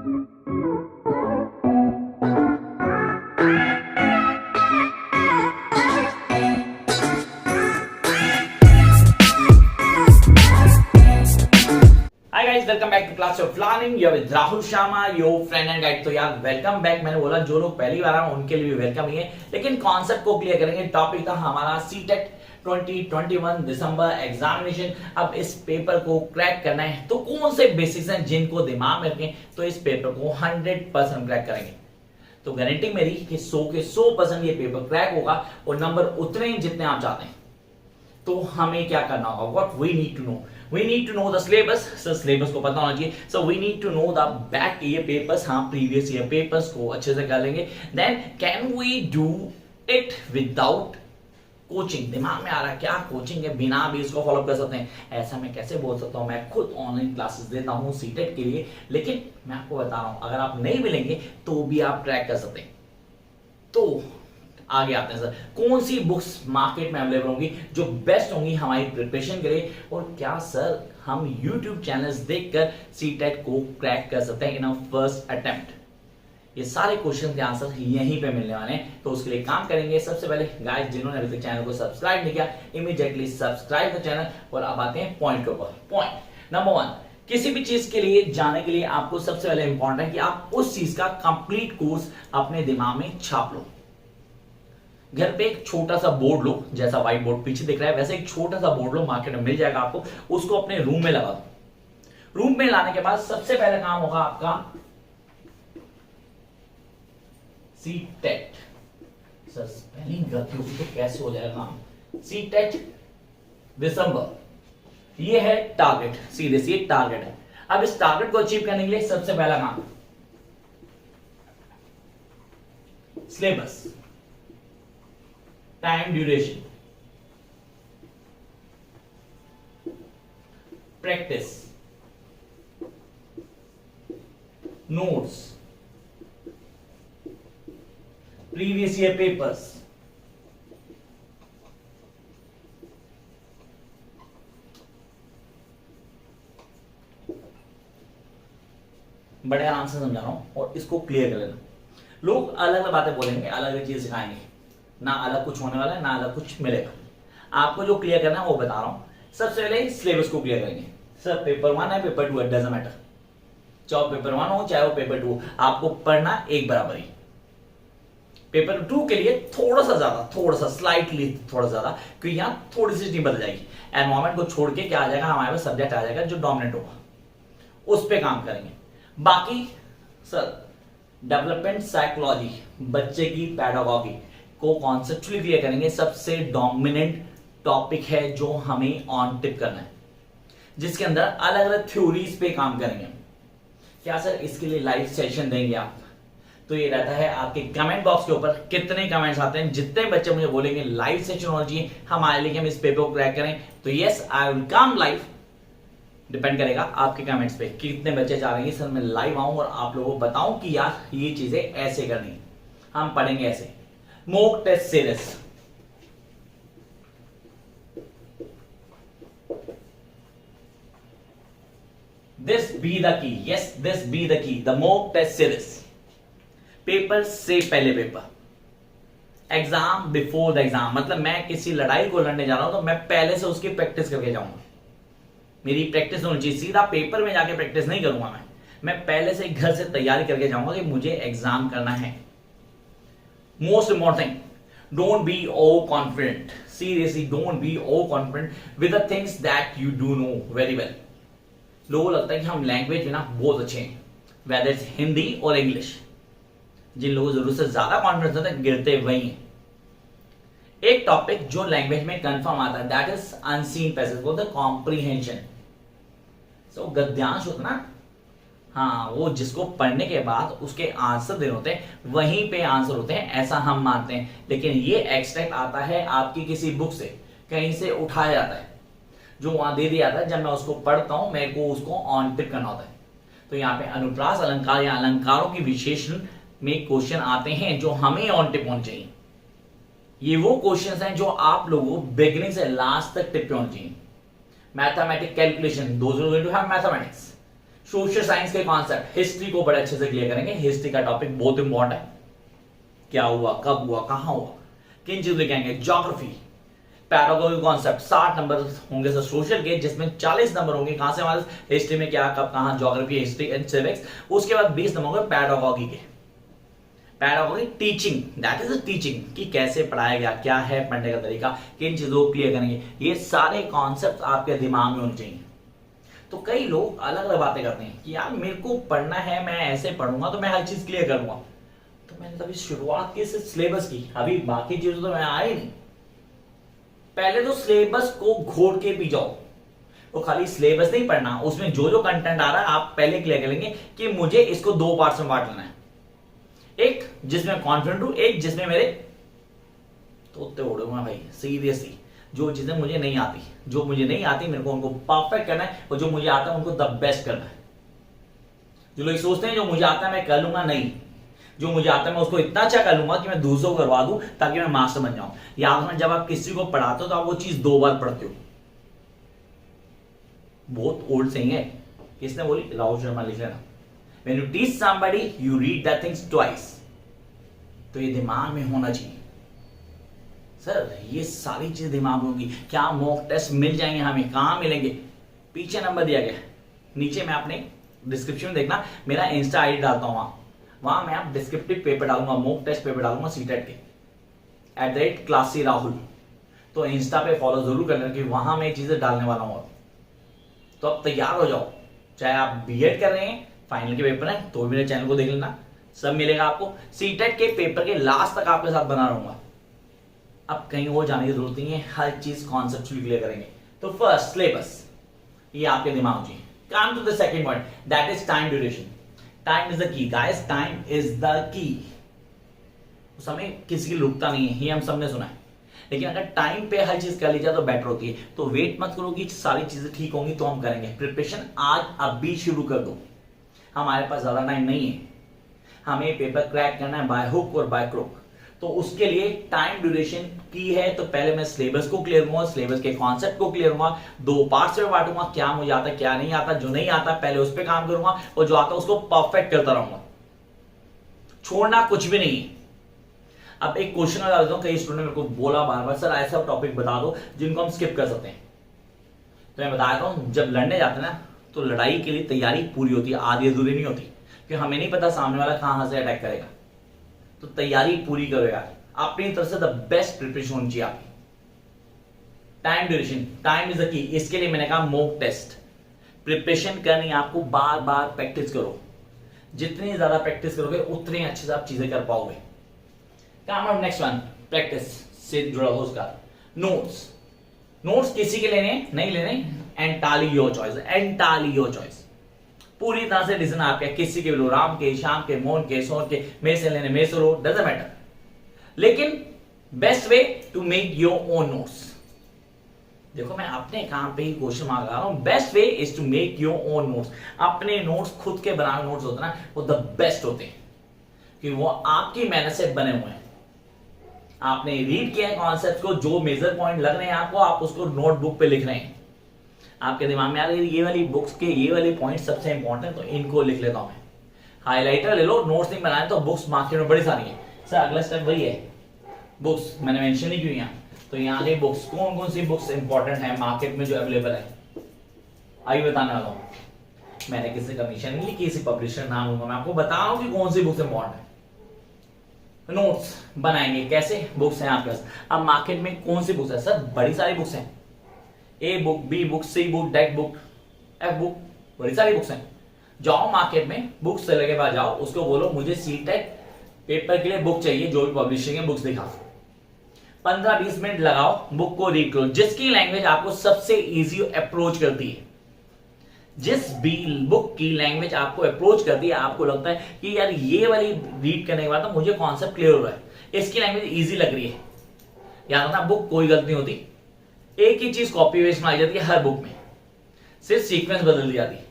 Hi guys, welcome back to class of learning. You with Rahul Sharma, your friend and guide. तो यार welcome back. मैंने बोला जो लोग पहली बार आए उनके लिए भी वेलकम ही है, लेकिन कॉन्सेप्ट को क्लियर करेंगे। टॉपिक था हमारा सीटेट 2021 दिसंबर एग्जामिनेशन। अब इस पेपर को क्रैक करना है तो कौन से बेसिक्स हैं जिनको दिमाग में रखें तो इस पेपर को 100% क्रैक करेंगे। तो गारंटी मेरी कि 100 के 100% ये पेपर क्रैक होगा और नंबर उतने जितने आप चाहते हैं। तो हमें क्या करना होगा? What we need to know, we need to know the syllabus. Sir syllabus को पता होना चाहिए। So we need to know the back year papers. हाँ, प्रीवियस ईयर पेपर्स को अच्छे से कर लेंगे। Then can we do it without coaching? दिमाग में आ रहा है क्या कोचिंग है, बिना भी इसको फॉलो कर सकते हैं? ऐसा मैं कैसे बोल सकता हूँ? मैं खुद ऑनलाइन क्लासेस देता हूँ सीटेट के लिए, लेकिन मैं आपको बता रहा हूँ अगर आप नहीं मिलेंगे तो भी आप ट्रैक कर सकते हैं। तो आगे आते हैं सर, कौन सी बुक्स मार्केट में अवेलेबल होंगी जो बेस्ट होंगी हमारी प्रिपरेशन के लिए, और क्या सर हम YouTube चैनल्स देखकर सीटेट को क्रैक कर सकते हैं इन अवर फर्स्ट अटेम्प्ट? ये सारे क्वेश्चन के आंसर यहीं पे मिलने वाले हैं। तो उसके लिए काम करेंगे। सबसे पहले गाइस, जिन्होंने अभी तक चैनल को सब्सक्राइब नहीं किया, इमीडिएटली सब्सक्राइब द चैनल। और अब आते हैं पॉइंट के ऊपर। पॉइंट नंबर 1, किसी भी चीज के लिए जाने के लिए आपको सबसे पहले इंपॉर्टेंट है कि आप उस चीज का कंप्लीट कोर्स अपने दिमाग में छाप लो। घर पे एक छोटा सा बोर्ड लो, जैसा व्हाइट बोर्ड पीछे दिख रहा है वैसे एक छोटा सा बोर्ड लो, मार्केट में मिल जाएगा आपको। उसको अपने रूम में लगा दो। रूम में लाने के बाद सबसे पहला काम होगा आपका सीटेट। सर स्पेलिंग गलती होगी तो कैसे हो जाएगा काम? सीटेट दिसंबर, ये है टारगेट। सीरियस ये टारगेट है। अब इस टारगेट को अचीव करने के लिए सबसे पहला काम syllabus, time duration, practice, notes, previous year papers, बड़े आराम से समझा रहा हूं और इसको क्लियर कर लेना। लोग अलग अलग बातें बोलेंगे, अलग अलग चीज सिखाएंगे, ना अलग कुछ होने वाला है ना अलग कुछ मिलेगा। आपको जो क्लियर करना है वो बता रहा हूं। सबसे पहले सिलेबस को क्लियर करेंगे। सर पेपर 1 है, पेपर 2 है, डजंट मैटर। चाहे पेपर 1 हो चाहे वो पेपर 2 हो, आपको पढ़ना एक बराबर ही। पेपर 2 के लिए थोड़ा सा स्लाइटली थोड़ा ज्यादा, क्योंकि यहां थोड़ी सी टीम बदल जाएगी। एनवायरमेंट को छोड़ के क्या आ जाएगा, हमारे पास सब्जेक्ट आ जाएगा जो डोमिनेंट होगा, उस पर काम करेंगे। बाकी सर डेवलपमेंट साइकोलॉजी, बच्चे की पैडागॉजी को कॉन्सेप्चुअली क्लियर करेंगे। सबसे डोमिनेंट टॉपिक है जो हमें ऑन टिप करना है, जिसके अंदर अलग अलग थ्योरीज पे काम करेंगे। क्या सर इसके लिए लाइव सेशन देंगे आप? तो ये रहता है आपके कमेंट बॉक्स के ऊपर कितने कमेंट्स आते हैं। जितने बच्चे मुझे बोलेंगे लाइव सेशन होना चाहिए हमारे लिए, हम इस पेपर को क्रैक करें, तो yes I will come live. Depend करेगा आपके कमेंट्स पे कितने बच्चे चाह रहे हैं सर मैं लाइव आऊं और आप लोगों को बताऊं कि यार ये चीजें ऐसे करनी है, हम पढ़ेंगे ऐसे। Mock test series, this be the key, yes this be the key, the mock test series. Paper से पहले paper, exam before the exam. मतलब मैं किसी लड़ाई को लड़ने जा रहा हूं तो मैं पहले से उसकी प्रैक्टिस करके जाऊंगा। मेरी प्रैक्टिस होनी चाहिए, सीधा पेपर में जाके प्रैक्टिस नहीं करूंगा मैं पहले से घर से तैयारी करके जाऊंगा कि मुझे एग्जाम करना है। Most important thing, don't be over confident. Seriously don't be over confident with the things that you do know very well. लोगों को लगता है कि हम लैंग्वेज में ना बहुत अच्छे हैं, वेदर इट्स हिंदी और इंग्लिश। जिन लोगों को जरूरत से ज्यादा कॉन्फिडेंस होता है गिरते वही हैं। एक टॉपिक जो लैंग्वेज में कंफर्म आता है दैट इज अनसीन पैसेज, वो द कॉम्प्रीहेंशन। सो गद्यांश होता ना, हाँ वो जिसको पढ़ने के बाद उसके आंसर देने होते हैं वहीं पे आंसर होते हैं, ऐसा हम मानते हैं। लेकिन ये एक्सट्रैक्ट आता है आपकी किसी बुक से, कहीं से उठाया जाता है, जो वहां दे दिया जाता है। जब मैं उसको पढ़ता हूं मेरे को उसको ऑन टिक करना होता है। तो यहाँ पे अनुप्रास अलंकार या अलंकारों की विशेषण में क्वेश्चन आते हैं जो हमें ऑन टिप होने चाहिए। ये वो क्वेश्चंस हैं जो आप लोगों को बिगिनिंग से लास्ट तक टिप पे होने चाहिए। Mathematic calculation, those who going to have mathematics, social science के कॉन्सेप्ट, हिस्ट्री को बड़े अच्छे से क्लियर करेंगे। हिस्ट्री का टॉपिक बहुत इंपॉर्टेंट है, क्या हुआ, कब हुआ, कहां हुआ, किन चीजों कहेंगे। ज्योग्राफी, पैरागोगी कॉन्सेप्ट 60 नंबर होंगे सर सोशल के, जिसमें 40 नंबर होंगे कहां से हमारे हिस्ट्री में, क्या कब कहां, ज्योग्राफी, हिस्ट्री एंड सिविक्स। उसके बाद 20 नंबर होंगे पैरागोगी के। Paragogy teaching, that is teaching, कि कैसे पढ़ाया गया, क्या है पढ़ने का तरीका, किन चीजों को क्लियर करेंगे। ये सारे कॉन्सेप्ट आपके दिमाग में होने चाहिए। तो कई लोग अलग अलग बातें करते हैं कि यार मेरे को पढ़ना है, मैं ऐसे पढ़ूंगा तो मैं हर चीज क्लियर करूंगा। तो मैंने तभी शुरुआत की सिलेबस की, अभी बाकी चीजों तो मैं आए नहीं। पहले तो सिलेबस को घोट के पी जाओ। तो खाली सिलेबस नहीं पढ़ना, उसमें जो जो कंटेंट आ रहा है आप पहले क्लियर कर लेंगे कि मुझे इसको 2 पार्ट्स में बांट लेना है। एक जिसमें कॉन्फिडेंट हूं, एक जिसमें मेरे तोते उड़े हुए भाई, सीरियसली जो चीजें मुझे नहीं आती, जो मुझे नहीं आती मेरे को उनको परफेक्ट करना है, और जो मुझे आता है उनको द बेस्ट करना है। जो लोग सोचते हैं जो मुझे आता है मैं कर लूंगा, नहीं, जो मुझे आता है मैं उसको इतना अच्छा कर लूंगा कि मैं दूसरों को करवा दूं ताकि मैं मास्टर बन जाऊं। याद रखना, जब आप किसी को पढ़ाते हो तो आप वो चीज 2 बार पढ़ते हो। बहुत ओल्ड सेइंग है, किसने बोली, राहुल शर्मा लिख लेना, when you teach somebody you read that things twice। तो ये दिमाग में होना चाहिए सर, ये सारी चीजें दिमाग में होंगी। क्या मॉक टेस्ट मिल जाएंगे हमें, कहां मिलेंगे, पीछे नंबर दिया गया, नीचे मैं अपने डिस्क्रिप्शन में देखना, मेरा इंस्टा आईडी डालता हूं, वहां मैं आप डिस्क्रिप्टिव पेपर डालूंगा, मॉक टेस्ट पेपर डालूंगा सीटेट के @classy राहुल। तो इंस्टा पे फॉलो जरूर कर लेना कि वहां मैं चीजें डालने वाला हूं। तो अब तैयार हो जाओ, चाहे आप बीएड कर रहे हैं, फाइनल के पेपर है तो मेरे चैनल को देख लेना, सब मिलेगा आपको। सीटेट के पेपर के लास्ट तक आपके साथ बना रहूंगा। अब कहीं और जाने की जरूरत नहीं है, हर चीज कॉन्सेप्चुअली क्लियर करेंगे। तो फर्स्ट सिलेबस, ये आपके दिमाग में। Come to the second point, that is time duration. Time is the key guys, time is the key. समय किसी की रुकता नहीं है, ये हम सबने सुना है, लेकिन अगर टाइम पे हर चीज कर ली जाए तो बेटर होती है। तो वेट मत करो कि सारी चीजें ठीक होंगी तो हम करेंगे। प्रिपरेशन आज अभी शुरू कर दो, हमारे पास ज्यादा टाइम नहीं है, हमें पेपर क्रैक करना है बाय हुक और बाय क्रोक। तो उसके लिए टाइम ड्यूरेशन की है, तो पहले मैं सिलेबस को क्लियर करूंगा, सिलेबस के कॉन्सेप्ट को क्लियर करूंगा, 2 पार्ट्स में बांटूंगा, क्या मुझे आता है क्या नहीं आता, जो नहीं आता पहले उस पर काम करूंगा, और जो आता है उसको परफेक्ट करता रहूंगा, छोड़ना कुछ भी नहीं है। अब एक क्वेश्चन बता देता हूं, कई स्टूडेंट मेरे को बोला बार बार, सर ऐसा टॉपिक बता दो जिनको हम स्किप कर सकते हैं। तो मैं बता देता हूं, जब लड़ने जाते हैं ना तो लड़ाई के लिए तैयारी पूरी होती है, आधी अधूरी नहीं होती, क्योंकि हमें नहीं पता सामने वाला कहां से अटैक करेगा। तो तैयारी पूरी करो यार, अपनी तरफ से द बेस्ट प्रिपरेशन होनी चाहिए आपकी। Time duration, time is the की। इसके लिए मैंने कहा मॉक टेस्ट। प्रिपरेशन करनी आपको, बार बार प्रैक्टिस करो, जितनी ज्यादा प्रैक्टिस करोगे उतनी अच्छे से आप चीजें कर पाओगे। नेक्स्ट वन, प्रैक्टिस से जुड़ा हो उसका नोट्स। नोट्स किसी के लेने नहीं लेने, entirely your choice, entirely your choice. पूरी तरह से डिसीजन आपका, किसी के लो, राम के, श्याम के, मोहन के, सोन के, मेरे से लेने मेरे से लो, डजंट मैटर। लेकिन best way to make your own notes. देखो मैं अपने काम पे ही क्वेश्चन मांग रहा हूं, best way is to make your own notes. अपने नोट्स, खुद के बनाए नोट्स होते हैं ना, वो द बेस्ट होते हैं, कि वो आपकी मेहनत से बने हुए हैं। आपने रीड किया है कॉन्सेप्ट को, जो मेजर पॉइंट लग रहे हैं आपको, आप उसको नोटबुक पे लिख रहे हैं। आपके दिमाग में आ रही है ये वाली बुक्स के ये वाले पॉइंट सबसे इंपॉर्टेंट, तो इनको लिख लेता हूं मैं। हाइलाइटर ले लो, नोट्स नहीं बनाए तो बुक्स मार्केट में बड़ी सारी है सर। अगला स्टेप वही है, बुक्स मैंने मेंशन नहीं की यहाँ, तो यहाँ की बुक्स, कौन कौन सी बुक्स इंपॉर्टेंट है मार्केट में जो अवेलेबल है, आइए बताने वाला हूँ। मैंने किसी कमीशन नहीं ली, किसी पब्लिशर नाम लूंगा, मैं आपको बता रहा हूँ कि कौन सी बुक्स इंपॉर्टेंट है। नोट्स बनाएंगे कैसे, बुक्स हैं आपके पास। अब मार्केट में कौन सी बुक्स है सर, बड़ी सारी बुक्स हैं, A book, B book, C book, deck book, F book, बड़ी सारी बुक्स हैं। जाओ मार्केट में बुक सेलर के पास जाओ, उसको बोलो मुझे सीटेट पेपर के लिए बुक चाहिए, जो भी पब्लिशिंग है बुक्स दिखा। 15-20 मिनट लगाओ, बुक को रीड करो, जिसकी लैंग्वेज आपको सबसे इजी अप्रोच करती है। जिस भी बुक की लैंग्वेज आपको अप्रोच करती है, आपको लगता है कि यार ये वाली रीड करने के बाद तो मुझे कॉन्सेप्ट क्लियर हो रहा है, इसकी लैंग्वेज इजी लग रही है। याद रखना, बुक कोई गलती नहीं होती, एक ही चीज कॉपी पेस्ट मारी जाती है हर बुक में, सिर्फ सीक्वेंस बदल दी जाती है।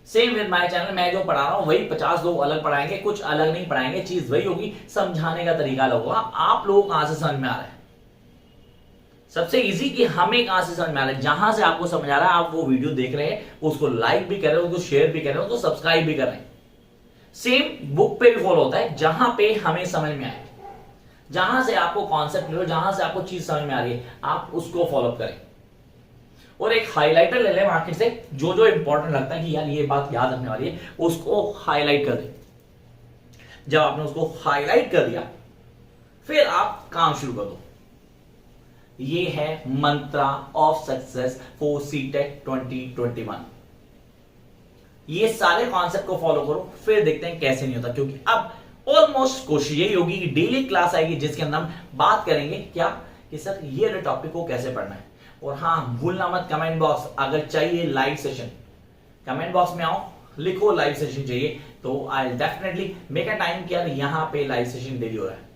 सेम विद माय चैनल, मैं जो पढ़ा रहा हूं वही 50 लोग अलग पढ़ाएंगे, कुछ अलग नहीं पढ़ाएंगे, चीज वही होगी, समझाने का तरीका अलग होगा। आप लोगों को कहां से समझ में आ रहा है, सबसे इजी कि हमें कहां से समझ में आ रहा है, जहां से आपको समझ आ रहा है आप वो वीडियो देख रहे हैं, उसको लाइक भी कर रहे हैं, उसको शेयर भी कर रहे हैं, उसको सब्सक्राइब भी कर रहे हैं। सेम बुक पे भी फॉलो होता है, जहां पे हमें समझ में आए, जहां से आपको कॉन्सेप्ट मिले, जहां से आपको चीज समझ में आ रही है, आप उसको फॉलो करें। और एक हाईलाइटर ले लें मार्केट से, जो जो इंपॉर्टेंट लगता है कि यार ये बात याद रखने वाली है, उसको हाईलाइट कर दें। जब आपने उसको हाईलाइट कर दिया, फिर आप काम शुरू कर दो। ये है मंत्रा ऑफ सक्सेस फॉर सीटेट 2021। ये सारे कॉन्सेप्ट को फॉलो करो, फिर देखते हैं कैसे नहीं होता। क्योंकि अब ऑलमोस्ट कोशिश यही होगी कि डेली क्लास आएगी जिसके अंदर हम बात करेंगे क्या कि सर ये टॉपिक को कैसे पढ़ना है। और हाँ, भूलना मत कमेंट बॉक्स, अगर चाहिए लाइव सेशन, कमेंट बॉक्स में आओ, लिखो लाइव सेशन चाहिए, तो I definitely make a time कि यार यहां पे लाइव सेशन डेली हो रहा है।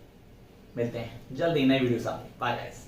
मिलते हैं जल्दी नई वीडियो साथ। Bye guys.